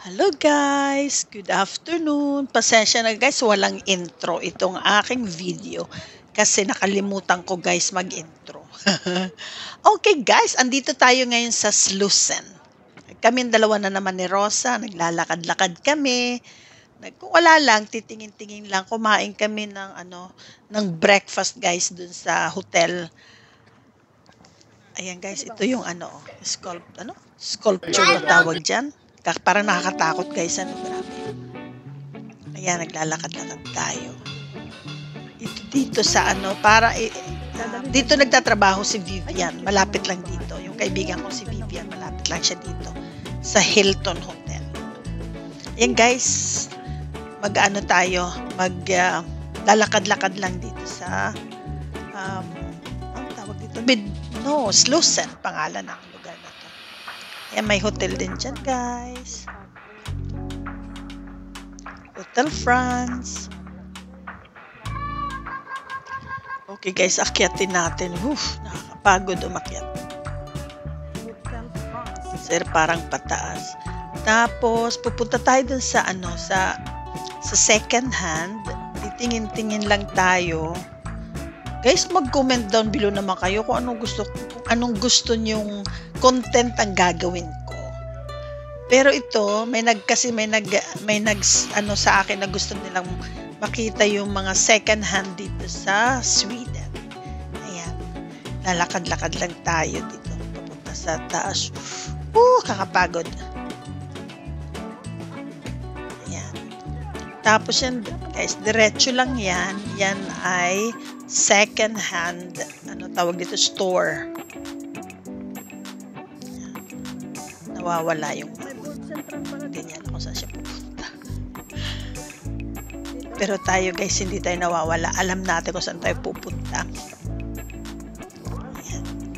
Hello guys! Good afternoon! Pasensya na guys, walang intro itong aking video kasi nakalimutan ko guys mag-intro. Okay guys, andito tayo ngayon sa Slusen. Kaming dalawa na naman ni Rosa, naglalakad-lakad kami. Kung wala lang, titingin-tingin lang, kumain kami ng breakfast guys dun sa hotel. Ayan guys, ito yung sculpture na tawag dyan. Parang nakakatakot guys, grabe. Ayan, naglalakad-lakad tayo. Dito sa dito nagtatrabaho si Vivian, malapit lang dito. Yung kaibigan ko si Vivian, malapit lang siya dito sa Hilton Hotel. Ayan guys, lalakad-lakad lang dito sa ano tawag dito? Slusen, pangalan ng lugar na to. Ayan, may hotel din dyan guys. Hotel France. Okay guys, akyatin natin. Nakakapagod umakyat. Sir, parang pataas. Tapos, pupunta tayo dun sa second hand. Titingin-tingin lang tayo. Guys, mag-comment down below naman kayo kung anong gusto nyong content ang gagawin ko. Pero ito, may nag sa akin na gusto nilang makita yung mga second hand dito sa Sweden. Ayan. Lalakad-lakad lang tayo dito. Papunta sa taas. Kakapagod. Ayan. Tapos yan, guys, diretso lang yan. Yan ay second hand, tawag dito, store. Ayan. Nawawala yung ganyan kung saan siya pupunta. Pero tayo guys, hindi tayo nawawala. Alam natin kung saan tayo pupunta. Ayan.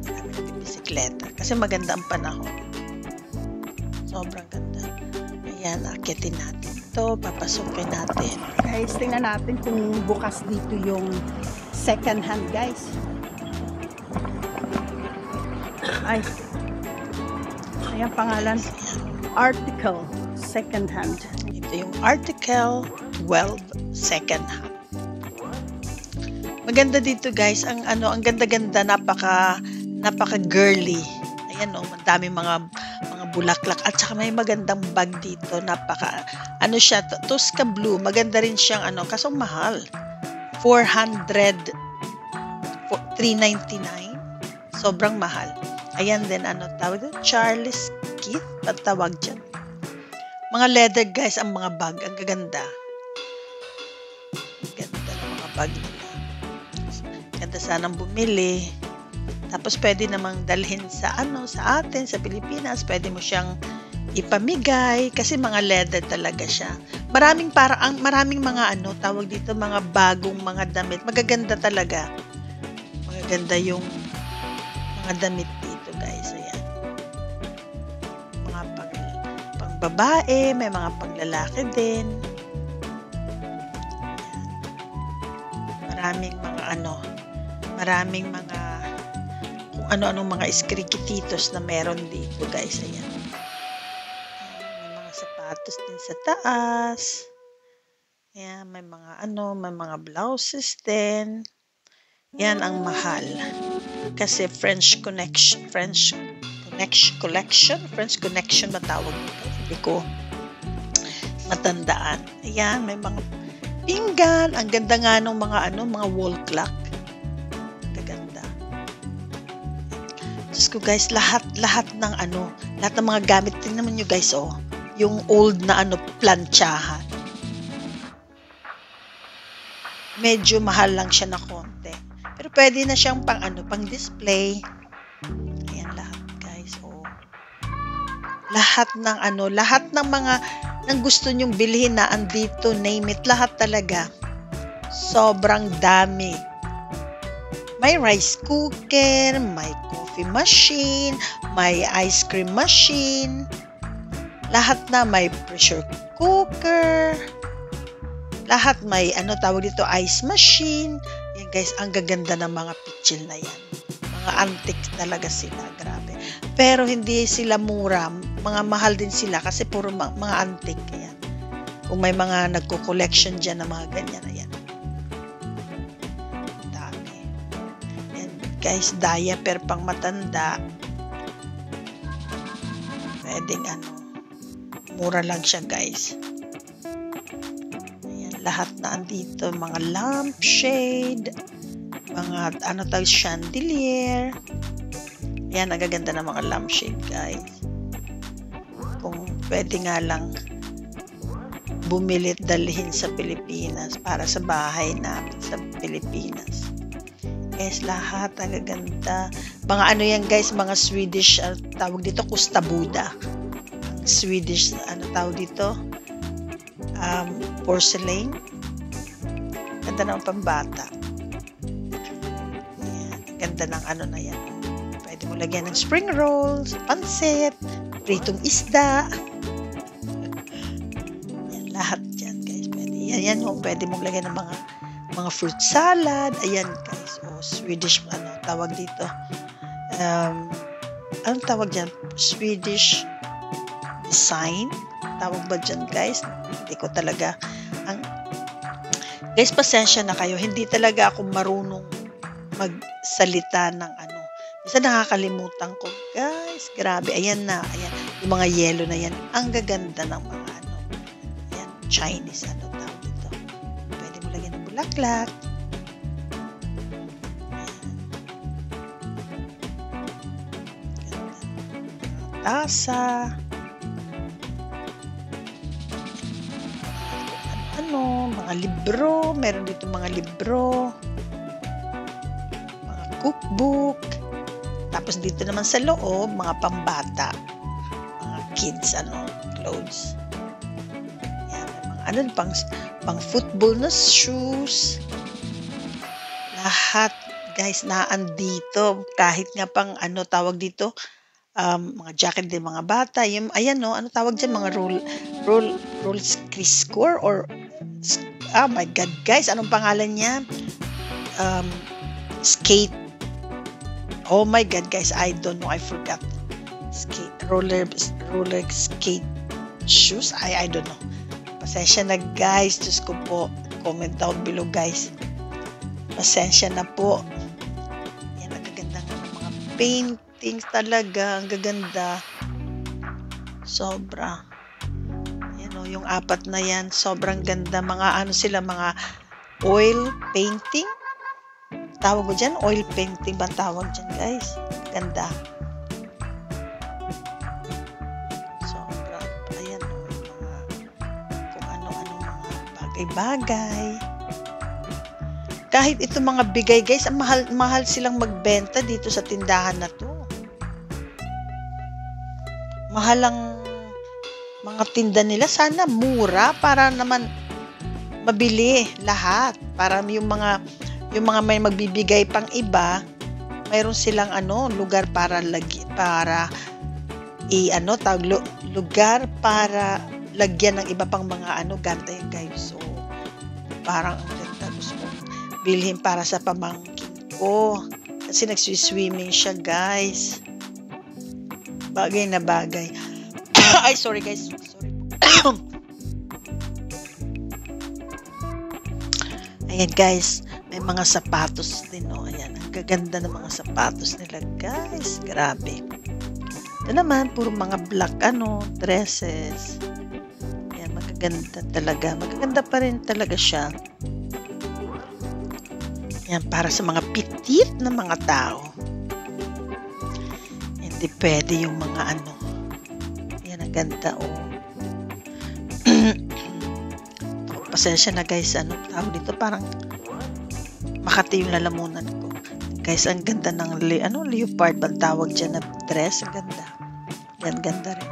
Marami nagbibisikleta. Kasi maganda ang panahon. Sobrang ganda. Ayan, akitin natin ito. Papasukin natin. Guys, tingnan natin kung bukas dito yung second hand guys. Ay. Ayan pangalan. Article second hand. Ito yung Article 12 second hand. Maganda dito guys, ang ganda-ganda, napaka girly. Ayan ang daming mga bulaklak at saka may magandang bag dito, siya, Tosca blue, maganda rin siyang kasong mahal. 399. Sobrang mahal. Ayan din, tawag doon? Charles Keith, patawag dyan. Mga leather guys, ang mga bag, ang gaganda. Ganda ng mga bag nila. Ganda sanang bumili. Tapos pwede namang dalhin sa atin, sa Pilipinas. Pwede mo siyang ipamigay kasi mga leather talaga siya. Maraming mga tawag dito, mga bagong mga damit. Magaganda talaga. Magaganda yung mga damit dito guys. Ayan. Mga pang babae, may mga panglalaki din. Ayan. Maraming mga kung ano-anong mga iskrikititos na meron dito guys. Ayan. May mga sapatos din sa taas. Ayan, may mga blouses din. Yan ang mahal. Kasi French Connection matawag dito. Hindi ko matandaan. Ayan, may mga pinggan. Ang ganda nga ng mga wall clock. Gaganda. Diyos ko guys, lahat ng mga gamit. Tingnan nyo guys, yung old na plantsahan. Medyo mahal lang siya na konti. Pero pwede na siyang pang display. Ayan lahat guys, Lahat ng mga nang gusto nyong bilhin na andito, name it, lahat talaga. Sobrang dami. May rice cooker, may coffee machine, may ice cream machine. Lahat na, may pressure cooker. Lahat may tawag dito, ice machine. Yan guys, ang gaganda ng mga pitchil na yan. Mga antique talaga sila, grabe. Pero hindi sila mura. mga mahal din sila kasi puro mga antique. Ayan. Kung may mga nagko-collection dyan ng mga ganyan, ayan. Dami. Ayan, guys, diaper pang matanda. Pwedeng mura lang siya, guys. Ayan, lahat na andito, mga lampshade, mga chandelier. Ayan, nagaganda ng mga lampshade, guys. Kung pwede nga lang bumili at dalhin sa Pilipinas para sa bahay namin sa Pilipinas. Yes, lahat nagaganda. Mga yan, guys, mga Swedish, tawag dito, Kustabuda. Swedish, tawag dito, porcelain. Ganda ng pambata. Ayan, ganda ng na yan. Pwede mo lagyan ng spring rolls, pansit, pritong isda. Ayan, lahat dyan, guys. Pwede. Yan yung pwede mong lagyan ng mga fruit salad. Ayan, guys. O, Swedish, tawag dito. Anong tawag dyan? Swedish design. Tawag ba dyan, guys? Hindi ko talaga. Guys, pasensya na kayo. Hindi talaga ako marunong magsalita ng Minsan nakakalimutan ko. Guys, grabe. Ayan na. Ayan. Yung mga yellow na yan. Ang gaganda ng mga Ayan. Chinese. Tawag dito. Pwede mo lagyan ng bulaklak. Tasa. Mga libro. Meron dito mga libro. Mga cookbook. Tapos dito naman sa loob, mga pambata. Mga kids, clothes. Yan, mga pang football na shoes. Lahat, guys, naandito. Kahit nga pang, tawag dito, mga jacket din mga bata. Yung, ayan, tawag dyan, mga roll score or, oh my God, guys, anong pangalan niya? Skate. Oh my God, guys, I don't know, I forgot. Skate, roller skate shoes? I don't know. Pasensya na, guys. Diyos ko po. Comment down below, guys. Pasensya na po. Yan, nagaganda nga ng mga paintings talaga. Ang gaganda. Sobra. Yan yung 4 na yan. Sobrang ganda. Mga sila, mga oil painting. Tawag ko dyan, oil painting ba tawag dyan, guys? Ganda. Sobra. Ayan, yung mga kung ano-ano mga bagay-bagay. Kahit ito mga bigay, guys, ang mahal silang magbenta dito sa tindahan na to. Mahal ang mga tinda nila. Sana mura para naman mabili lahat. Para yung mga may magbibigay pang iba, mayroon silang lugar para lugar para lagyan ng iba pang mga ganda yung guys. So parang ang ganda, gusto ko bilhin para sa pamangkin ko kasi nagswi-swimming siya, guys. Bagay na bagay. Ay, sorry, guys. Sorry. Ayan, guys. May mga sapatos din, Ayan, ang gaganda ng mga sapatos nila, guys. Grabe. Ito naman, puro mga black, dresses. Ayan, magaganda talaga. Magaganda pa rin talaga siya. Ayan, para sa mga pitit na mga tao. Hindi pwede yung mga Ayan, ang ganda, Pasensya na, guys. Tawag dito, parang Makati yung lalamunan ko. Guys, ang ganda ng leopard bang tawag dyan na dress. Ang ganda. Yan, ganda rin.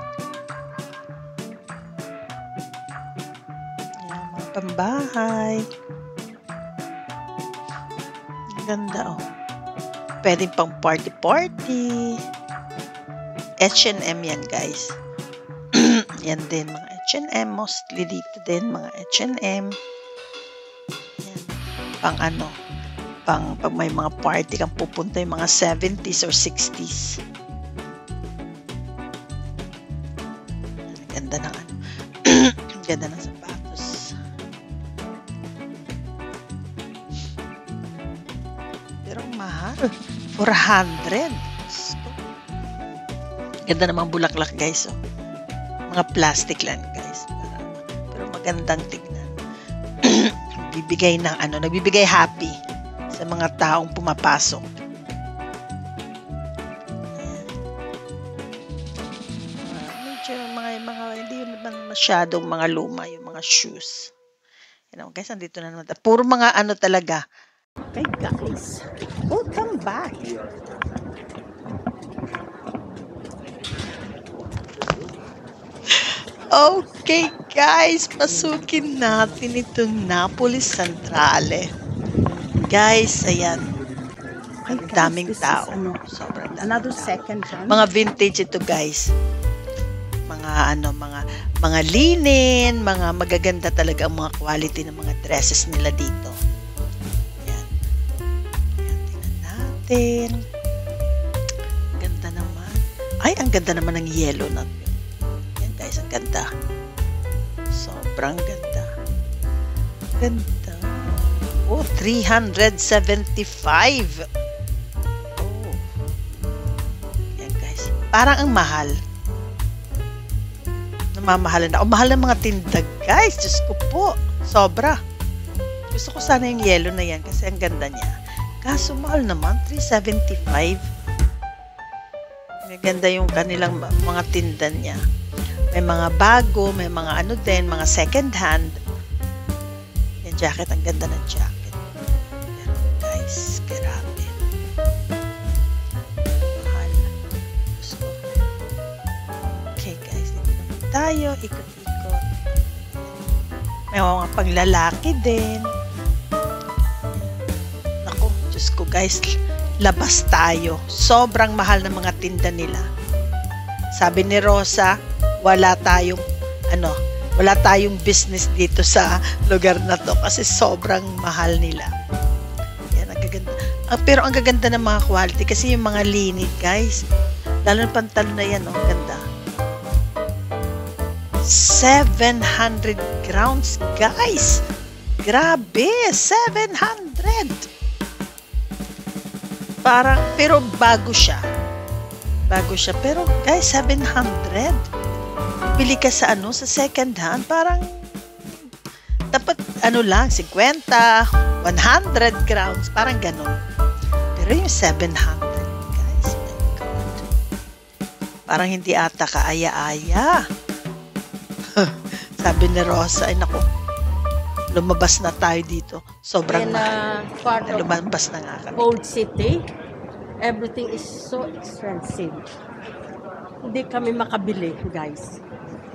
Yan, mga pambahay. Ang ganda, Pwede pang party-party. H&M yan, guys. Yan din, mga H&M. Mostly dito din, mga H&M. Yan. Pag may mga party kang pupunta, yung mga 70s or 60s. Ganda ng ano. Ganda ng sapatos. Pero mahal. 400. Ganda namang bulaklak, guys. Oh. Mga plastic lang, guys. Pero magandang tignan. Bibigay ng ano, nagbibigay happy sa mga taong pumapasok. Medyo mga hindi naman masyadong mga luma yung mga shoes. Yan, guys, andito na naman. Puro mga ano talaga. Okay, guys. Welcome back. Okay, guys, pasukin natin itong Napoli Centrale. Guys, ayan. Ang daming tao. Sobrang daming Another tao. second hand. Mga vintage ito, guys. Mga linen, mga magaganda talaga ang mga quality ng mga dresses nila dito. Ayan. Ayan, tingnan natin. Ganda naman. Ay, ang ganda naman ng yellow na. Ayan, guys, ang ganda. Sobrang ganda. Ganda. Oh, 375. Oh. Ayan, guys. Parang ang mahal. Namamahalan ako. Mahal ng mga tindag, guys. Diyos ko po. Sobra. Gusto ko sana yung yellow na yan kasi ang ganda niya. Kaso mahal naman. 375. Maganda yung kanilang mga tinda niya. May mga bago, may mga ano din, mga second hand. Yung jacket, ang ganda ng jacket. Pero guys, grabe. Mahal. Diyos ko. Okay guys, dito naman tayo. Ikot-ikot. May mga panglalaki din. Naku, Diyos ko guys, labas tayo. Sobrang mahal ng mga tinda nila. Sabi ni Rosa, wala tayong business dito sa lugar na to kasi sobrang mahal nila. Yan, ang gaganda. Pero ang gaganda ng mga quality kasi yung mga linig, guys. Lalo ng pantalon na yan, ang ganda. 700 crowns, guys. Grabe, 700. Parang, pero bago siya. Pero guys, 700. Bili ka sa sa second hand, parang dapat lang, 50, 100 crowns, parang ganun. Pero yung 700, guys, my God. Parang hindi ata kaaya-aya. Sabi ni Rosa, ay naku, lumabas na tayo dito. Sobrang mahal. Lumabas na nga kami. Old City, everything is so expensive. Hindi kami makabili, guys.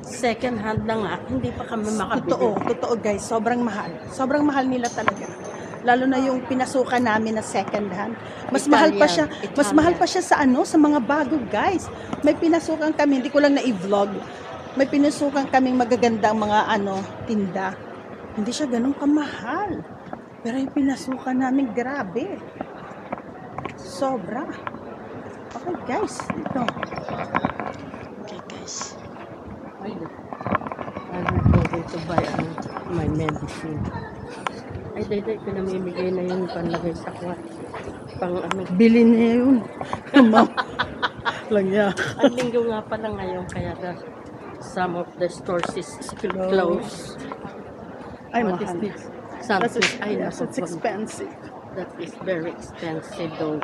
Second hand na nga, hindi pa kami makabili. Totoo guys, sobrang mahal. Sobrang mahal nila talaga. Lalo na yung pinasukan namin na second hand. Mas mahal pa siya sa sa mga bago, guys. May pinasukan kami, hindi ko lang na-i-vlog. May pinasukan kaming magagandang mga tinda. Hindi siya ganun kamahal. Pero yung pinasukan namin, grabe. Sobra. Okay, guys. Ito. Okay, guys. I will go to buy my medicine. Ay, dahil pinamimigay na yung panlagay sa kwat. Bili niya yun. Lang niya. Ang linggo nga pala ngayon, kaya some of the stores is closed. Ay, What mahal. is this? Something. Yes, it's expensive. That is very expensive though.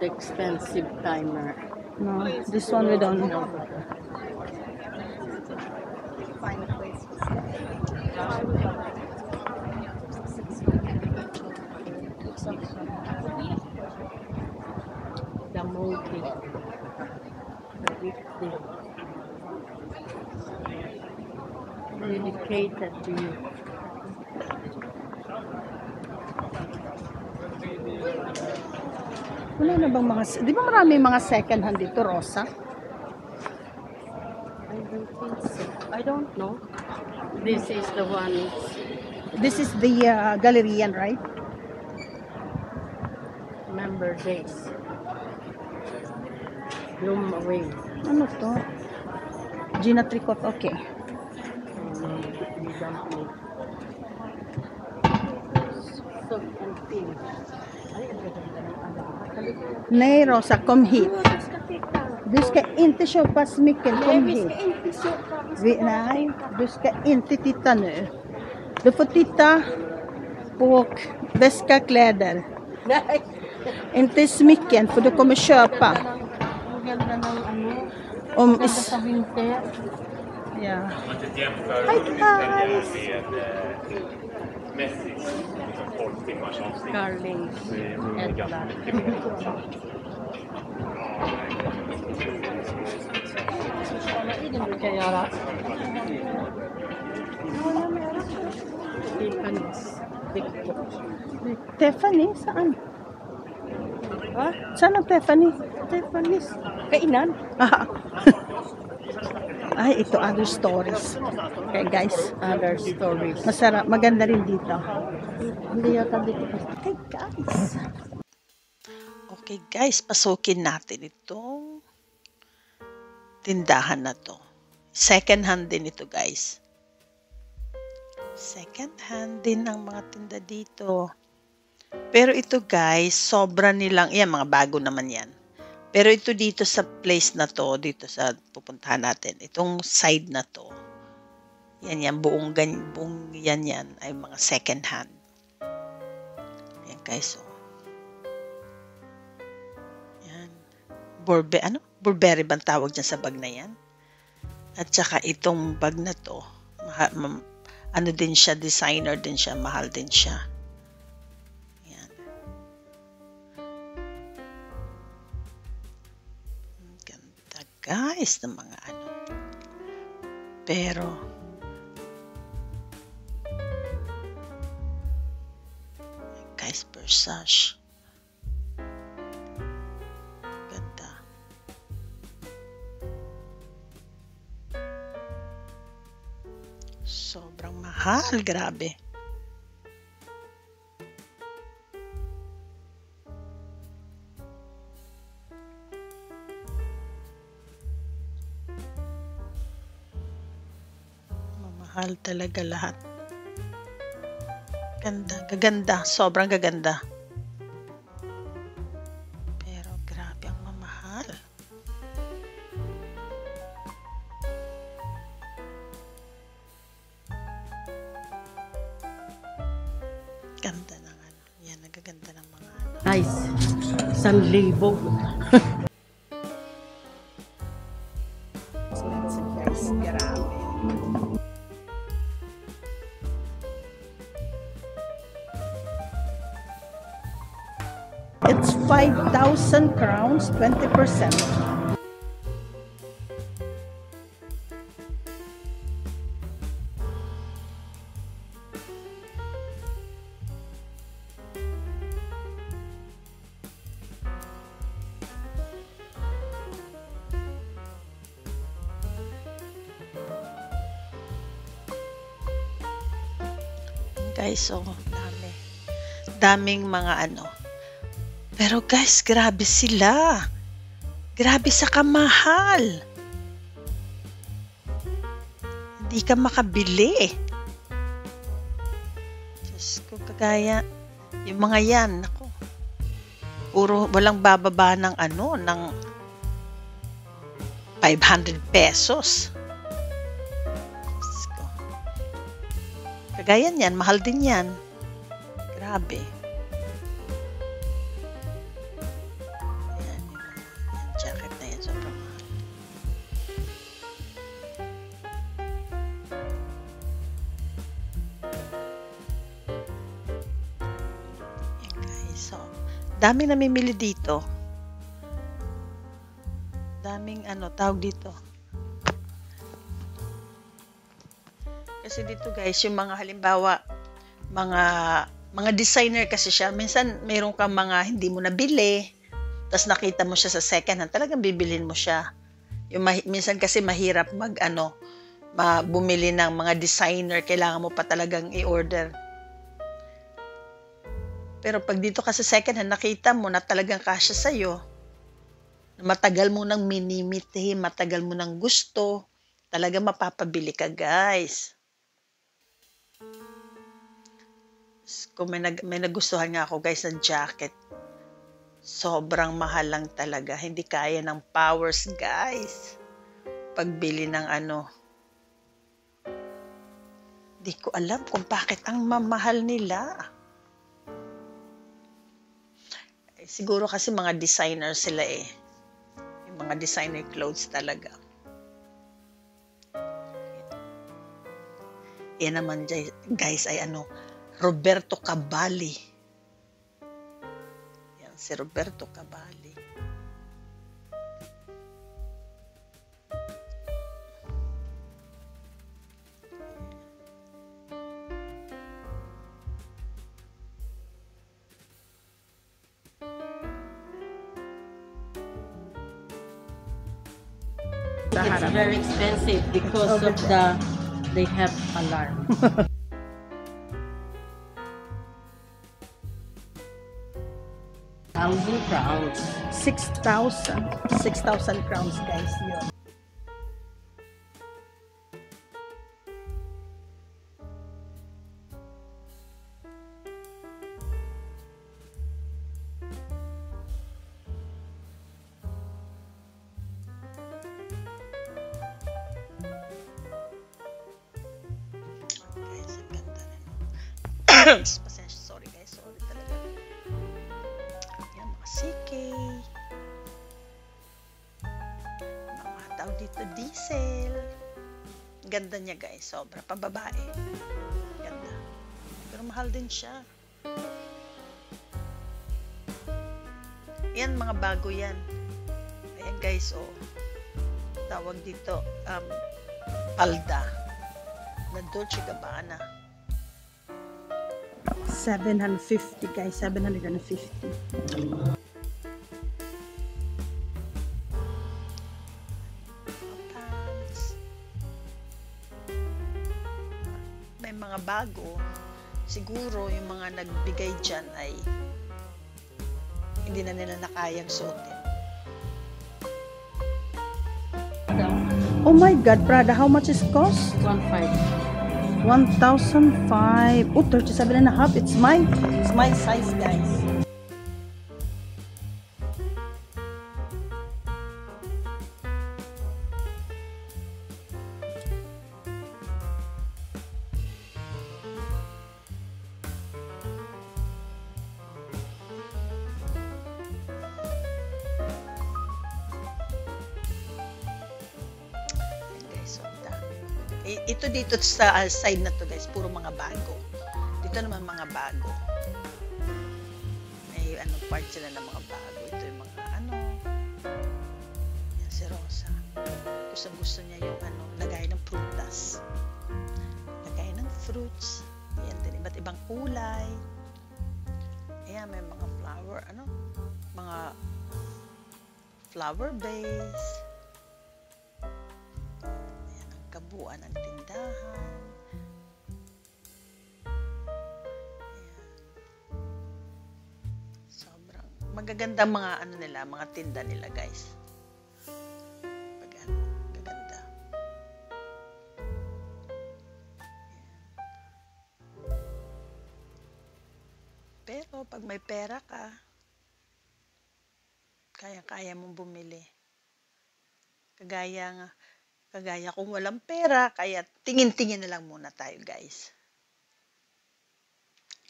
The expensive timer. No, this one we don't know. The monkey. The gifting. Dedicated to you. Wala na bang di ba marami mga second hand dito, Rosa? I don't think so. I don't know. This is the one. This is the Galerian, right? Member days. Bloom away. Ano to? Gina Tricot, okay. Soap and pink. Ay, ang ganda ng ano. Nej Rosa, kom hit. Du ska titta. Du ska inte köpa smycken, Nej, kom vi hit. ska inte köpa. Vi ska Nej, du ska inte titta nu. Du får titta på väska, kläder. Nej. Inte smycken, för du kommer köpa. Ang ganda ng ano. Om Ang ganda sa winter. ja. Hej guys! Messi, 12 timmars avsnitt. Carling. Det är nog ganska mycket mer. Det brukar jag göra. Tiffany's. Tiffany, saan? Ha? Saan ang Tiffany? Tiffany's. Kainan? Ah. Ay, ito other stories. Okay, guys. Other stories. Masarap, maganda rin dito. Hindi yata dito. Okay, guys. Okay guys, pasukin natin itong tindahan na to. Second hand din ito guys. Second hand din ang mga tinda dito. Pero ito guys, sobra nilang, yan mga bago naman yan. Pero ito dito sa place na to, dito sa pupuntahan natin, itong side na to, yan, buong yan ay mga second hand. Yan guys, oh. Yan. Burberry bang tawag dyan sa bag na yan? At saka itong bag na to, ano din siya, designer din siya, mahal din siya. Yan. Ganda guys ng mga ano. Pero, guys, Versace. Ganda. Sobrang mahal, grabe. Mamahal talaga lahat. Ganda, gaganda, sobrang gaganda. Pero grabe ang mamahal. Ganda ng ano. Yan, nagaganda ng mga ano. Nice. 1,000. Expensive guys, grabe. It's 5,000 crowns, 20%. Guys, so dami. Daming mga ano. Pero guys, grabe sila. Grabe sa kamahal. Hindi ka makabili. Diyos ko, kagaya, yung mga yan, ako. Puro walang bababa ng ano, ng 500 pesos. Diyos ko. Kagaya niyan, mahal din yan. Grabe. Yan, yung jacket na yan, sobrang mahal. Yan guys, so, daming namimili dito. Daming ano, tawag dito. Kasi dito guys, yung mga halimbawa, mga designer kasi siya, minsan mayroon kang mga hindi mo nabili, tapos nakita mo siya sa second hand, talagang bibilhin mo siya. Yung minsan kasi mahirap bumili ng mga designer, kailangan mo pa talagang i-order. Pero pag dito ka sa second hand, nakita mo na talagang kasya sa'yo, matagal mo nang minimiti, matagal mo nang gusto, Talaga mapapabili ka, guys. Kung may nagustuhan nga ako, guys, na jacket. Sobrang mahal lang talaga. Hindi kaya ng powers, guys. Pagbili ng ano. Di ko alam kung bakit ang mamahal nila. Siguro kasi mga designer sila eh. Yung mga designer clothes talaga. Yan naman guys ay ano, Roberto Cavalli. Yan si Roberto Cavalli. It's very expensive because of they have alarm. £1,000. 6,000 crowns, guys. Yun. Guys, ang ganda rin. Pasensya, sorry guys, sorry talaga. Yan, mga CK. Mga tao dito, diesel. Ganda niya guys, sobra. Pababae. Ganda. Pero mahal din siya. Yan, mga bago yan. Ayan guys, oh. Tawag dito, palda. Na Dolce Gabbana. 750, guys. 750. Pants. May mga bago. Siguro yung mga nagbigay dyan ay hindi na nila nakayang suotin. Oh my God, Prada, how much is cost? 1,500. 1,005. Oh, 37 and a half. It's my size, guys. Ito dito sa side na to guys, puro mga bago. Dito naman mga bago. May anong part sila ng mga bago. Ito yung mga ano. Yan si Rosa. Gusto niya yung ano, lagay ng prutas. Lagay ng fruits. Yan din, iba't ibang kulay. Ayan, may mga flower, ano? Mga flower base. Kabuuan ng tindahan. Ayan. Sobrang magaganda mga ano nila, mga tinda nila, guys. Pag ano, gaganda. Ayan. Pero pag may pera ka, kaya mong bumili. Kagaya kung walang pera, kaya tingin-tingin na lang muna tayo, guys.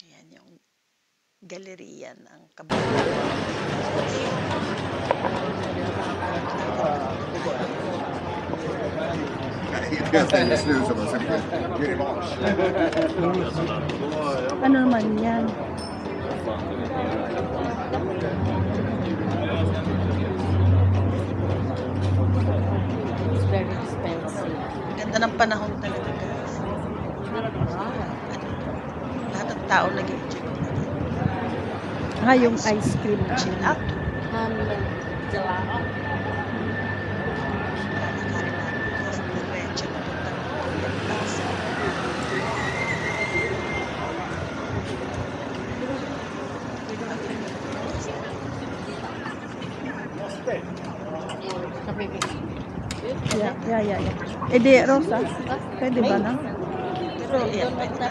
Ayan yung galeriya ng Kabuuan. Ano naman yan? Very expensive. Ganda ng panahon talaga, guys. Lahat ng tao nag-enjoy. Yung ice cream. Gelato. Gelato. Diretso na punta ng Korean Plaza. Sabi ko, Yeah. Eh di, Rosa, pwede ba na? Pero yan, pwede na.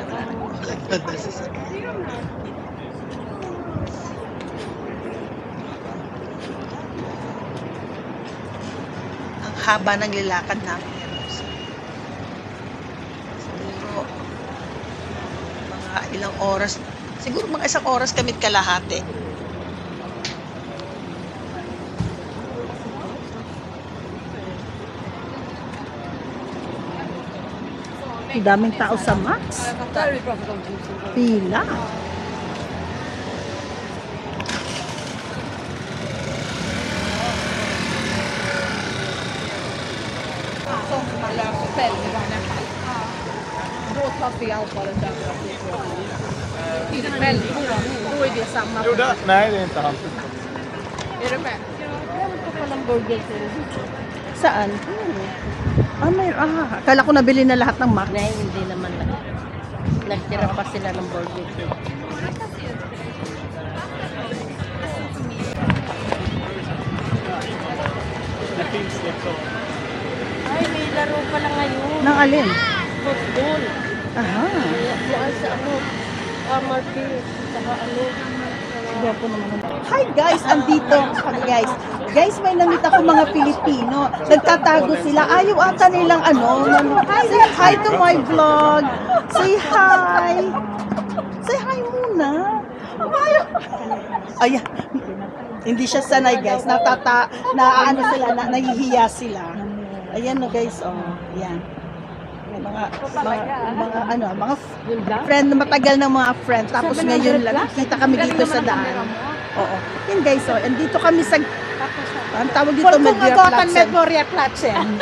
Ang haba ng lilakad namin ni Rosa. Siguro, mga ilang oras. Siguro mga isang oras kami kalahati. Ang daming tao sa Max. Pila. Nej, det är inte han. Palang burger ko. Saan? Akala ko nabili na lahat ng Max. Na hindi naman nagtira pa sila ng burger ko. Det finns liksom. Ay, may laro pala ngayon. Nang alin? Football. Aha. Yan sa ano, Marquez, saka ano. Hi guys, andito. Guys, may namit ako mga Pilipino. Nagtatago sila. Ayaw ata nilang ano. Say hi to my vlog. Say hi. Say hi muna. Ayan. Hindi siya sanay guys. Ano sila, nahihiya sila. Ayan no guys, oh. Ayan. Mga friend, matagal na mga friend. Tapos ngayon lang, kita kami dito sa daan. Oo. Yan guys, oh. Andito kami sa, ang tawag dito, Medbriaplatsen.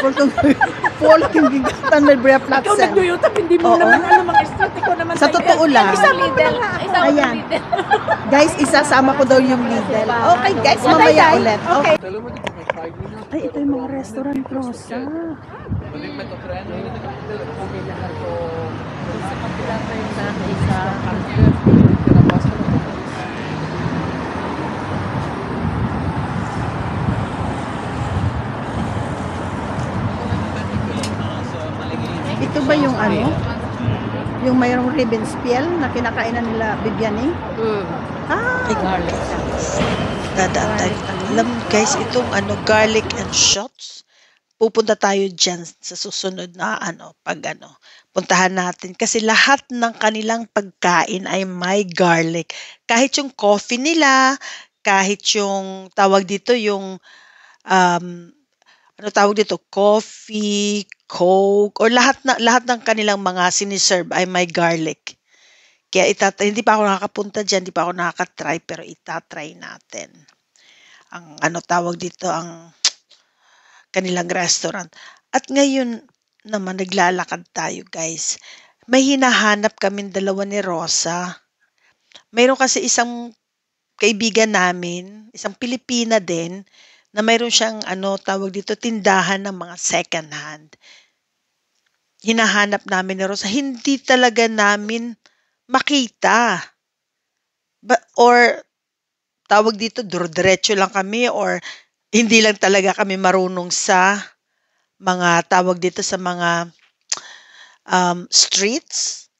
Folkungagatan Medbriaplatsen. Ikaw nag-YouTube, hindi mo naman alam mga street. Ikaw naman Sa totoo lang. Ayan. Guys, isasama ko daw yung Lidl. Okay guys, mamaya ulit. Okay. Ay, ito yung mga restaurant, Rosa. Sa kapila pa yung isa. Ito ba yung ano? Yung mayroong ribbon spiel na kinakainan nila Bibiani? Ah, Ay, garlic. Dadaan tayo. Alam guys, itong ano, garlic and shots. Pupunta tayo dyan sa susunod na ano, pag ano, puntahan natin. Kasi lahat ng kanilang pagkain ay may garlic. Kahit yung coffee nila, kahit yung tawag dito, yung ano tawag dito, coffee, coke, or lahat ng kanilang mga siniserve ay may garlic. Kaya hindi pa ako nakakapunta dyan, hindi pa ako nakakatry, pero itatry natin. Ang ano tawag dito, ang kanilang restaurant. At ngayon naman, naglalakad tayo guys. May hinahanap kami dalawa ni Rosa. Mayroon kasi isang kaibigan namin, isang Pilipina din, na mayroon siyang ano tawag dito, tindahan ng mga second hand. Hinahanap namin ni Rosa. Hindi talaga namin makita. Or tawag dito, diretso lang kami, or hindi lang talaga kami marunong sa mga tawag dito sa mga streets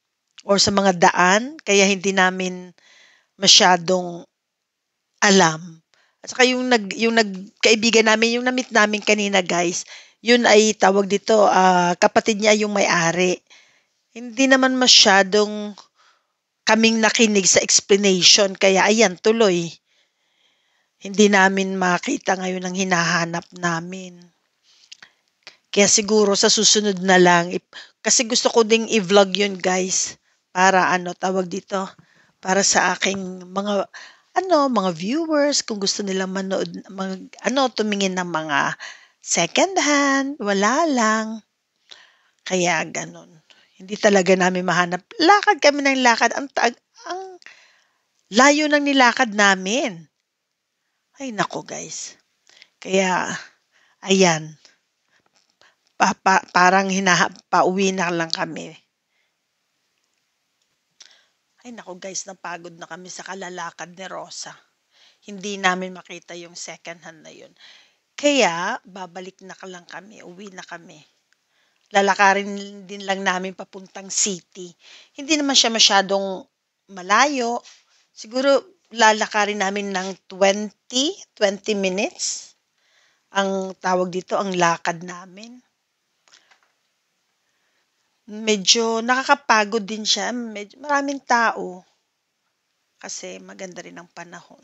or sa mga daan, kaya hindi namin masyadong alam. At saka yung kaibigan namin, yung na-meet namin kanina guys, yun ay tawag dito, kapatid niya yung may-ari. Hindi naman masyadong kaming nakinig sa explanation, kaya ayan, tuloy. Hindi namin makita ngayon ang hinahanap namin. Kaya siguro sa susunod na lang, kasi gusto ko ding i-vlog yun guys, para ano, tawag dito, para sa aking mga viewers, kung gusto nilang manood, tumingin ng mga second hand, wala lang. Kaya ganun. Hindi talaga namin mahanap. Lakad kami ng lakad, ang layo ng nilakad namin. Ay, nako guys. Kaya, ayan. Parang pauwi na lang kami. Ay, nako guys, napagod na kami sa kalalakad ni Rosa. Hindi namin makita yung second hand na yun. Kaya, babalik na lang kami. Uwi na kami. lalakarin din lang namin papuntang city. Hindi naman siya masyadong malayo. Siguro lalakarin namin ng 20 minutes. Ang tawag dito, ang lakad namin. Medyo nakakapagod din siya. Medyo maraming tao. Kasi maganda rin ang panahon.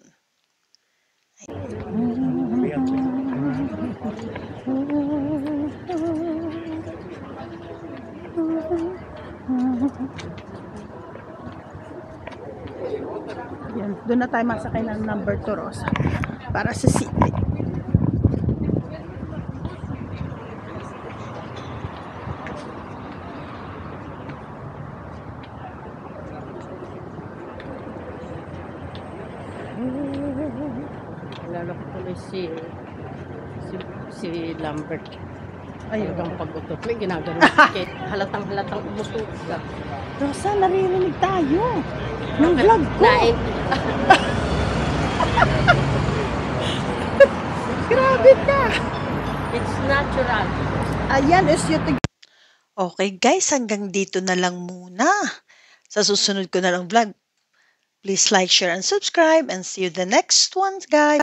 Yan, doon na tayo masakay ng number 2, Rosa. Para sa city. Lalo ko tuloy si Lambert. Ayun. Talagang pag-utot. May ginagano. Halatang umutot ka. Rosa, naririnig tayo. Ng vlog ko. Grabe ka. It's natural. Ayan, is yung Okay guys, hanggang dito na lang muna. Sa susunod ko na lang vlog. Please like, share, and subscribe. And see you the next one, guys.